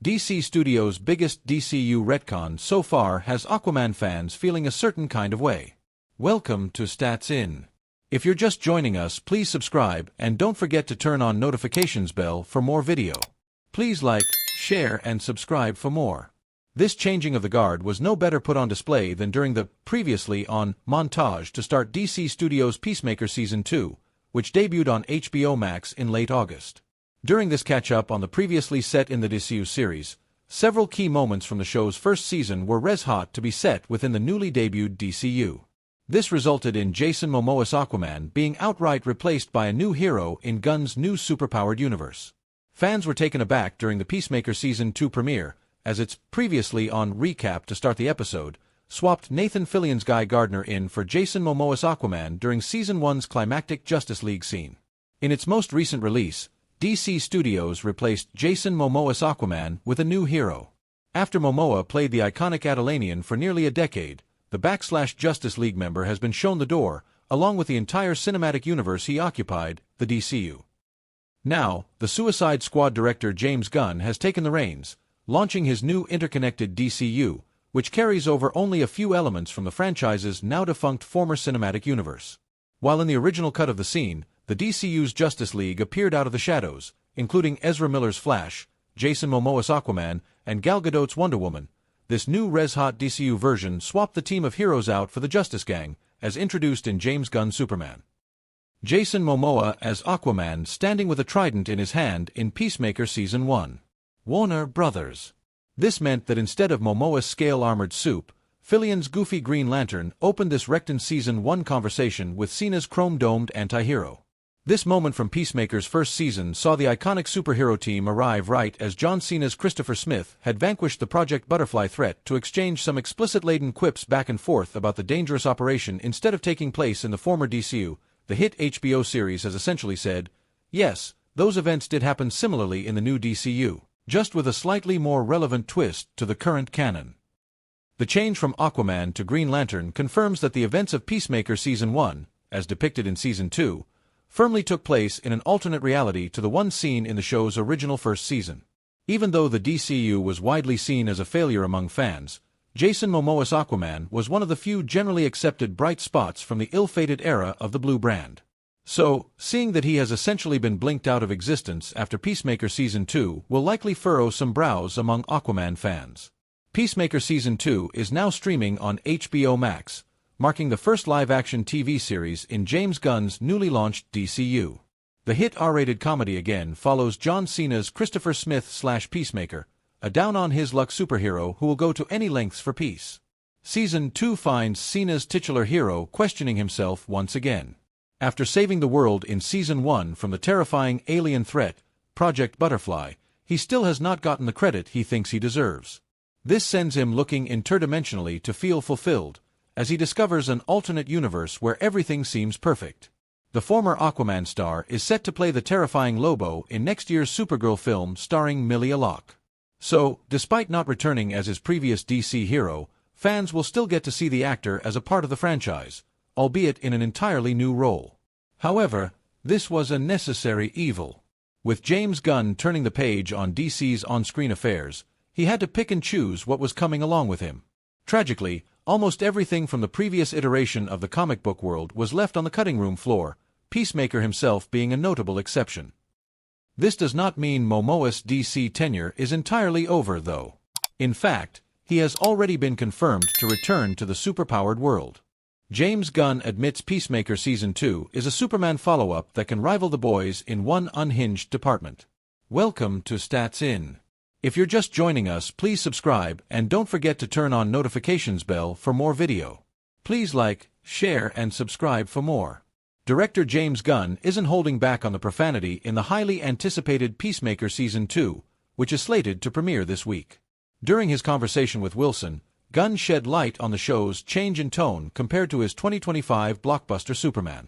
DC Studios' biggest DCU retcon so far has Aquaman fans feeling a certain kind of way. Welcome to Stats In. If you're just joining us, please subscribe and don't forget to turn on notifications bell for more video. Please like, share and subscribe for more. This changing of the guard was no better put on display than during the previously on montage to start DC Studios' Peacemaker Season 2, which debuted on HBO Max in late August. During this catch-up on the previously set in the DCU series, several key moments from the show's first season were res-hot to be set within the newly debuted DCU. This resulted in Jason Momoa's Aquaman being outright replaced by a new hero in Gunn's new superpowered universe. Fans were taken aback during the Peacemaker Season 2 premiere, as its previously on recap to start the episode, swapped Nathan Fillion's Guy Gardner in for Jason Momoa's Aquaman during Season 1's climactic Justice League scene. In its most recent release, DC Studios replaced Jason Momoa's Aquaman with a new hero. After Momoa played the iconic Atlantean for nearly a decade, the Justice League member has been shown the door, along with the entire cinematic universe he occupied, the DCU. Now, the Suicide Squad director James Gunn has taken the reins, launching his new interconnected DCU, which carries over only a few elements from the franchise's now-defunct former cinematic universe. While in the original cut of the scene, the DCU's Justice League appeared out of the shadows, including Ezra Miller's Flash, Jason Momoa's Aquaman, and Gal Gadot's Wonder Woman, this new res-hot DCU version swapped the team of heroes out for the Justice Gang, as introduced in James Gunn's Superman. Jason Momoa as Aquaman standing with a trident in his hand in Peacemaker Season 1. Warner Brothers. This meant that instead of Momoa's scale-armored soup, Fillion's goofy Green Lantern opened this wrecked Season 1 conversation with Cena's chrome-domed anti-hero. This moment from Peacemaker's first season saw the iconic superhero team arrive right as John Cena's Christopher Smith had vanquished the Project Butterfly threat to exchange some explicit-laden quips back and forth about the dangerous operation instead of taking place in the former DCU. The hit HBO series has essentially said, yes, those events did happen similarly in the new DCU, just with a slightly more relevant twist to the current canon. The change from Aquaman to Green Lantern confirms that the events of Peacemaker Season 1, as depicted in Season 2, firmly took place in an alternate reality to the one seen in the show's original first season. Even though the DCU was widely seen as a failure among fans, Jason Momoa's Aquaman was one of the few generally accepted bright spots from the ill-fated era of the Blue brand. So, seeing that he has essentially been blinked out of existence after Peacemaker Season 2 will likely furrow some brows among Aquaman fans. Peacemaker Season 2 is now streaming on HBO Max, marking the first live-action TV series in James Gunn's newly launched DCU. The hit R-rated comedy again follows John Cena's Christopher Smith/Peacemaker, a down-on-his-luck superhero who will go to any lengths for peace. Season 2 finds Cena's titular hero questioning himself once again. After saving the world in Season 1 from the terrifying alien threat, Project Butterfly, he still has not gotten the credit he thinks he deserves. This sends him looking interdimensionally to feel fulfilled, as he discovers an alternate universe where everything seems perfect. The former Aquaman star is set to play the terrifying Lobo in next year's Supergirl film starring Millie Alok. So, despite not returning as his previous DC hero, fans will still get to see the actor as a part of the franchise, albeit in an entirely new role. However, this was a necessary evil. With James Gunn turning the page on DC's on-screen affairs, he had to pick and choose what was coming along with him. Tragically, almost everything from the previous iteration of the comic book world was left on the cutting room floor, Peacemaker himself being a notable exception. This does not mean Momoa's DC tenure is entirely over, though. In fact, he has already been confirmed to return to the superpowered world. James Gunn admits Peacemaker Season 2 is a Superman follow-up that can rival The Boys in one unhinged department. Welcome to Stats In. If you're just joining us, please subscribe and don't forget to turn on notifications bell for more video. Please like, share and subscribe for more. Director James Gunn isn't holding back on the profanity in the highly anticipated Peacemaker Season 2, which is slated to premiere this week. During his conversation with Wilson, Gunn shed light on the show's change in tone compared to his 2025 blockbuster Superman.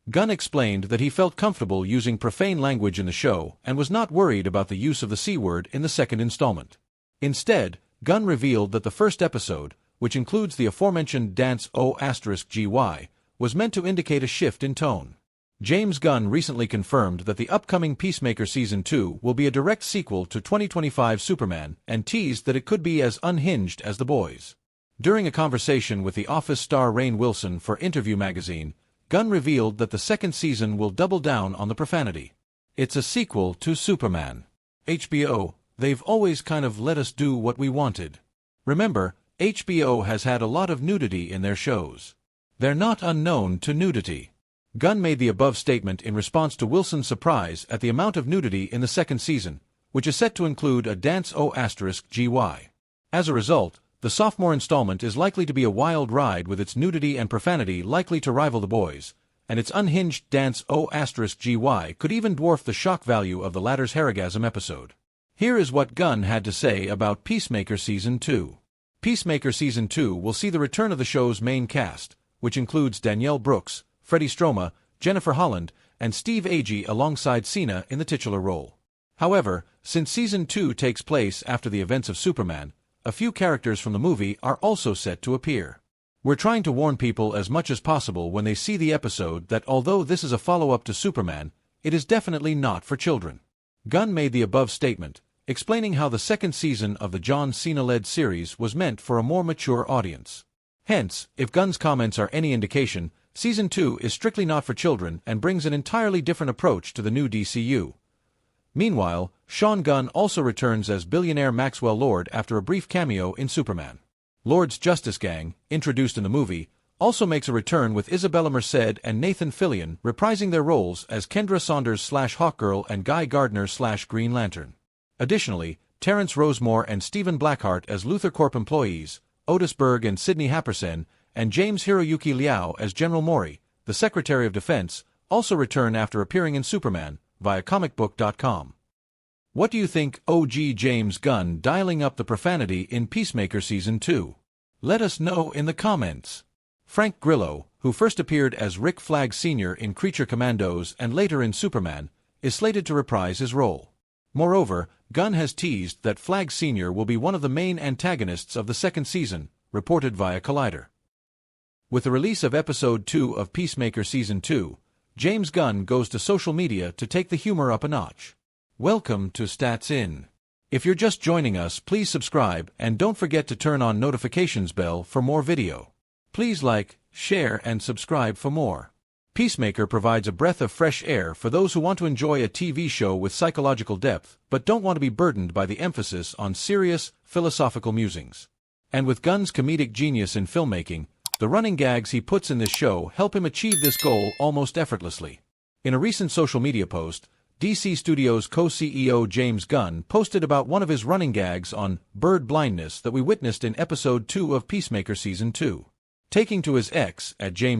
Gunn explained that he felt comfortable using profane language in the show and was not worried about the use of the C-word in the second installment. Instead, Gunn revealed that the first episode, which includes the aforementioned dance O*GY, was meant to indicate a shift in tone. James Gunn recently confirmed that the upcoming Peacemaker Season 2 will be a direct sequel to 2025 Superman and teased that it could be as unhinged as The Boys. During a conversation with The Office star Rainn Wilson for Interview magazine, Gunn revealed that the second season will double down on the profanity. It's a sequel to Superman. HBO, they've always kind of let us do what we wanted. Remember, HBO has had a lot of nudity in their shows. They're not unknown to nudity. Gunn made the above statement in response to Wilson's surprise at the amount of nudity in the second season, which is set to include a dance O*GY. As a result, the sophomore installment is likely to be a wild ride with its nudity and profanity likely to rival The Boys, and its unhinged dance O*GY could even dwarf the shock value of the latter's Harrigasm episode. Here is what Gunn had to say about Peacemaker Season 2. Peacemaker Season 2 will see the return of the show's main cast, which includes Danielle Brooks, Freddie Stroma, Jennifer Holland, and Steve Agee alongside Cena in the titular role. However, since Season 2 takes place after the events of Superman, a few characters from the movie are also set to appear. We're trying to warn people as much as possible when they see the episode that although this is a follow-up to Superman, it is definitely not for children. Gunn made the above statement, explaining how the second season of the John Cena-led series was meant for a more mature audience. Hence, if Gunn's comments are any indication, Season 2 is strictly not for children and brings an entirely different approach to the new DCU. Meanwhile, Sean Gunn also returns as billionaire Maxwell Lord after a brief cameo in Superman. Lord's Justice Gang, introduced in the movie, also makes a return with Isabella Merced and Nathan Fillion reprising their roles as Kendra Saunders/Hawkgirl and Guy Gardner/Green Lantern. Additionally, Terrence Rosemore and Stephen Blackheart as Luthor Corp employees, Otis Berg and Sidney Happerson, and James Hiroyuki Liao as General Mori, the Secretary of Defense, also return after appearing in Superman, via comicbook.com. What do you think OG James Gunn dialing up the profanity in Peacemaker Season 2? Let us know in the comments. Frank Grillo, who first appeared as Rick Flag Sr. in Creature Commandos and later in Superman, is slated to reprise his role. Moreover, Gunn has teased that Flag Sr. will be one of the main antagonists of the second season, reported via Collider. With the release of Episode 2 of Peacemaker Season 2, James Gunn goes to social media to take the humor up a notch. Welcome to Stats In. If you're just joining us, please subscribe and don't forget to turn on notifications bell for more video. Please like, share and subscribe for more. Peacemaker provides a breath of fresh air for those who want to enjoy a TV show with psychological depth but don't want to be burdened by the emphasis on serious, philosophical musings. And with Gunn's comedic genius in filmmaking, the running gags he puts in this show help him achieve this goal almost effortlessly. In a recent social media post, DC Studios co-CEO James Gunn posted about one of his running gags on bird blindness that we witnessed in Episode 2 of Peacemaker Season 2. Taking to his X at James